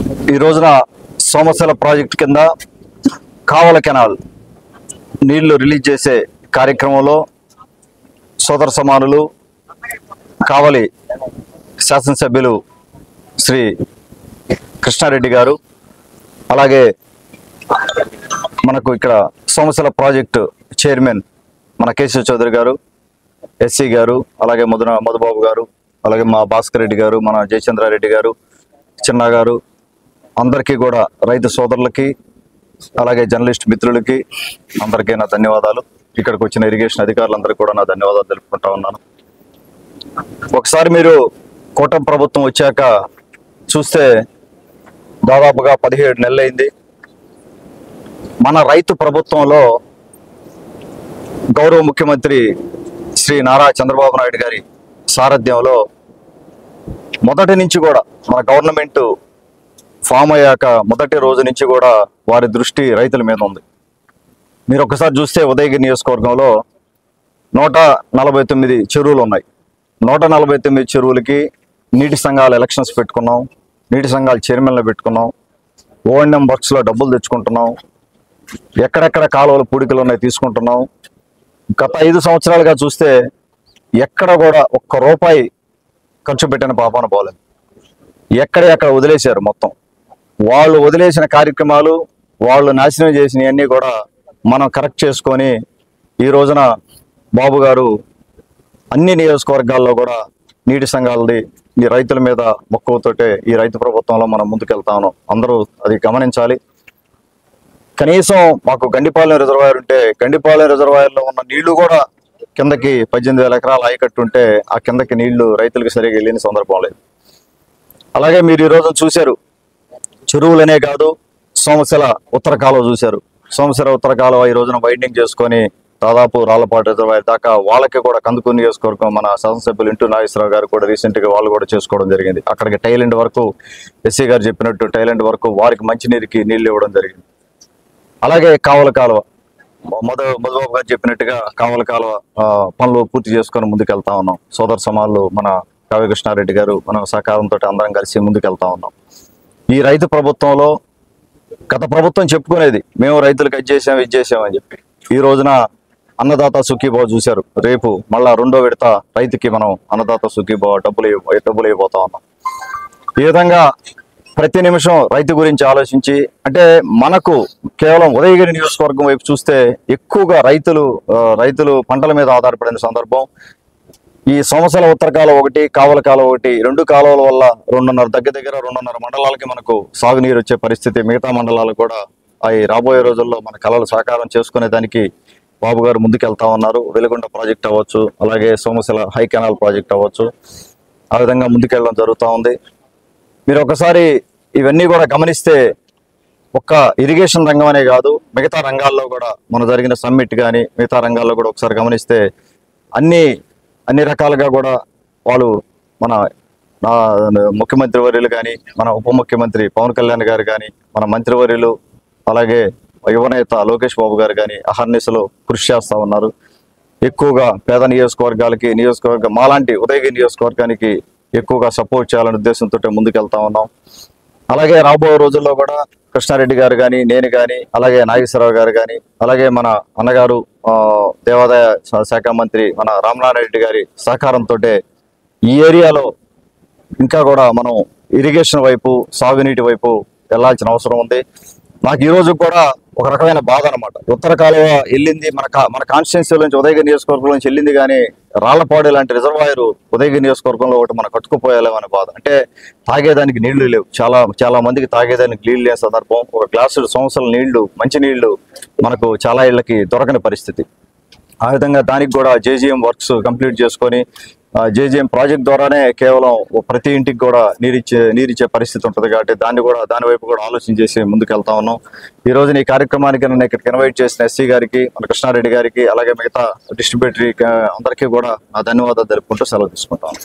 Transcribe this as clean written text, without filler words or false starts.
ఈ రోజున సోమశిల ప్రాజెక్ట్ కింద కావల కెనాల్ నీళ్లు రిలీజ్ చేసే కార్యక్రమంలో సోదర సమానులు కావలి శాసనసభ్యులు శ్రీ కృష్ణారెడ్డి గారు, అలాగే మనకు ఇక్కడ సోమశిల ప్రాజెక్టు చైర్మన్ మన కేశవ చౌదరి గారు, ఎస్సీ గారు, అలాగే మధుబాబు గారు, అలాగే మా భాస్కర్ రెడ్డి గారు, మన జయచంద్రారెడ్డి గారు, చిన్న గారు, అందరికీ కూడా రైతు సోదరులకి అలాగే జర్నలిస్ట్ మిత్రులకి అందరికీ నా ధన్యవాదాలు. ఇక్కడికి వచ్చిన ఇరిగేషన్ అధికారులందరికీ కూడా నా ధన్యవాదాలు తెలుపుకుంటా ఉన్నాను. ఒకసారి మీరు కూటమి ప్రభుత్వం వచ్చాక చూస్తే దాదాపుగా 17 నెలలైంది. మన రైతు ప్రభుత్వంలో గౌరవ ముఖ్యమంత్రి శ్రీ నారా చంద్రబాబు నాయుడు గారి సారథ్యంలో మొదటి నుంచి కూడా మన గవర్నమెంట్ ఫామ్ అయ్యాక మొదటి రోజు నుంచి కూడా వారి దృష్టి రైతుల మీద ఉంది. మీరు ఒకసారి చూస్తే ఉదయగిరి నియోజకవర్గంలో 149 చెరువులు ఉన్నాయి. 149 చెరువులకి నీటి సంఘాల ఎలక్షన్స్ పెట్టుకున్నాం, నీటి సంఘాల చైర్మన్లు పెట్టుకున్నాం, ఓఎన్ఎం వర్క్స్లో డబ్బులు తెచ్చుకుంటున్నాం, ఎక్కడెక్కడ కాలువల పూడికలు ఉన్నాయి తీసుకుంటున్నాం. గత 5 సంవత్సరాలుగా చూస్తే ఎక్కడ కూడా ఒక్క రూపాయి ఖర్చు పెట్టిన పాపాన పోలేదు. ఎక్కడ వదిలేశారు. మొత్తం వాళ్ళు వదిలేసిన కార్యక్రమాలు, వాళ్ళు నాశనం చేసినవన్నీ కూడా మనం కరెక్ట్ చేసుకొని ఈ రోజున బాబు గారు అన్ని నియోజకవర్గాల్లో కూడా నీటి సంఘాలది ఈ రైతుల మీద మక్కువతోటే ఈ రైతు ప్రభుత్వంలో మనం ముందుకెళ్తా ఉన్నాం. అందరూ అది గమనించాలి. కనీసం మాకు గండిపాలెం రిజర్వాయర్ ఉంటే గండిపాలెం రిజర్వాయర్లో ఉన్న నీళ్లు కూడా కిందకి 18,000 ఎకరాల ఆయకట్టు ఉంటే ఆ కిందకి నీళ్లు రైతులకు సరిగా వెళ్ళిన సందర్భం లేదు. అలాగే మీరు ఈరోజు చూశారు, చెరువులనే కాదు సోమశిల ఉత్తర కాలువ చూశారు. సోమశిల ఉత్తర కాలువ ఈ రోజున వైండింగ్ చేసుకొని దాదాపు రాళ్లపాటు రిజర్వాయర్ దాకా వాళ్ళకి కూడా కందుకూరు నియోజకవర్గం మన శాసనసభ్యులు ఇంటూ నాగేశ్వరరావు గారు కూడా రీసెంట్గా వాళ్ళు కూడా చేసుకోవడం జరిగింది. అక్కడికి టైలెండ్ వరకు ఎస్సీ గారు చెప్పినట్టు టైలెండ్ వరకు వారికి మంచినీరుకి నీళ్లు ఇవ్వడం జరిగింది. అలాగే కావల కాలువ మధుబాబు గారు చెప్పినట్టుగా కావల కాలువ పనులు పూర్తి చేసుకొని ముందుకెళ్తా ఉన్నాం. సోదర సమానులు మన కావ్య కృష్ణారెడ్డి గారు మన సహకారంతో అందరం కలిసి ముందుకెళ్తా ఉన్నాం. ఈ రైతు ప్రభుత్వంలో గత ప్రభుత్వం చెప్పుకునేది మేము రైతులకు అది చేసాం ఇది చేసామని చెప్పి, ఈ రోజున అన్నదాత సుఖీభావ చూశారు. రేపు మళ్ళా 2వ విడత రైతుకి మనం అన్నదాత సుఖీభావ డబ్బులు అయిపోతా ఉన్నాం. ఈ విధంగా ప్రతి నిమిషం రైతు గురించి ఆలోచించి, అంటే మనకు కేవలం ఉదయగిరి నియోజకవర్గం వైపు చూస్తే ఎక్కువగా రైతులు పంటల మీద ఆధారపడిన సందర్భం. ఈ సోమశిల ఉత్తర కాలువ ఒకటి, కావల కాలువ ఒకటి, 2 కాలువల వల్ల 2.5 దగ్గర 2.5 మండలాలకి మనకు సాగునీరు వచ్చే పరిస్థితి. మిగతా మండలాలు కూడా అవి రాబోయే రోజుల్లో మన కళలు సాకారం చేసుకునే దానికి బాబు గారు ముందుకెళ్తా ఉన్నారు. వెలుగొండ ప్రాజెక్ట్ అవ్వచ్చు, అలాగే సోమశిల హై కెనాల్ ప్రాజెక్ట్ అవ్వచ్చు, ఆ విధంగా ముందుకెళ్ళడం జరుగుతూ ఉంది. మీరు ఒకసారి ఇవన్నీ కూడా గమనిస్తే ఒక్క ఇరిగేషన్ రంగం అనే కాదు, మిగతా రంగాల్లో కూడా మన జరిగిన సమ్మిట్ కానీ మిగతా రంగాల్లో కూడా ఒకసారి గమనిస్తే అన్ని రకాలుగా కూడా వాళ్ళు మన ముఖ్యమంత్రి వర్యులు కానీ, మన ఉప ముఖ్యమంత్రి పవన్ కళ్యాణ్ గారు కానీ, మన మంత్రివర్యులు, అలాగే యువనేత లోకేష్ బాబు గారు కానీ అహర్నిశలో కృషి చేస్తూ ఉన్నారు. ఎక్కువగా పేద నియోజకవర్గ మాలాంటి ఉదయగిరి నియోజకవర్గానికి ఎక్కువగా సపోర్ట్ చేయాలనే ఉద్దేశంతో ముందుకెళ్తా ఉన్నాం. అలాగే రాబోయే రోజుల్లో కూడా కృష్ణారెడ్డి గారు కానీ, నేను కానీ, అలాగే నాగేశ్వరరావు గారు కానీ, అలాగే మన అన్నగారు దేవాదాయ శాఖ మంత్రి మన రామనారాయణ గారి సహకారంతో ఈ ఏరియాలో ఇంకా కూడా మనం ఇరిగేషన్ వైపు, సాగునీటి వైపు వెళ్లాల్సిన అవసరం ఉంది. నాకు ఈ రోజు కూడా ఒక రకమైన బాధ అనమాట. ఉత్తర కాలువ వెళ్ళింది మన కాన్స్టిట్యున్సీ నుంచి, ఉదయగిరి నియోజకవర్గం నుంచి వెళ్ళింది, కానీ రాళ్లపాడు లాంటి రిజర్వాయర్ ఉదయగిరి నియోజకవర్గంలో ఒకటి మనం కట్టుకుపోయాలేమనే బాధ. అంటే తాగేదానికి నీళ్లు లేవు, చాలా మందికి తాగేదానికి నీళ్లు లేని సందర్భం. ఒక గ్లాసు సంవత్సరాల నీళ్లు, మంచి నీళ్లు మనకు చాలా ఇళ్లకి దొరకని పరిస్థితి. ఆ విధంగా దానికి కూడా జేజీఎం వర్క్స్ కంప్లీట్ చేసుకొని జేజీఎం ప్రాజెక్ట్ ద్వారానే కేవలం ప్రతి ఇంటికి కూడా నీరిచ్చే పరిస్థితి ఉంటుంది. కాబట్టి దాని వైపు కూడా ఆలోచన చేసి ముందుకెళ్తా ఉన్నాం. ఈ రోజు ఈ కార్యక్రమానికి నన్ను ఇక్కడికి ఇన్వైట్ చేసిన ఎస్సీ గారికి, మన కృష్ణారెడ్డి గారికి, అలాగే మిగతా డిస్ట్రిబ్యూటరీ అందరికీ కూడా ధన్యవాదాలు తెలుపుకుంటూ సెలవు తీసుకుంటాను.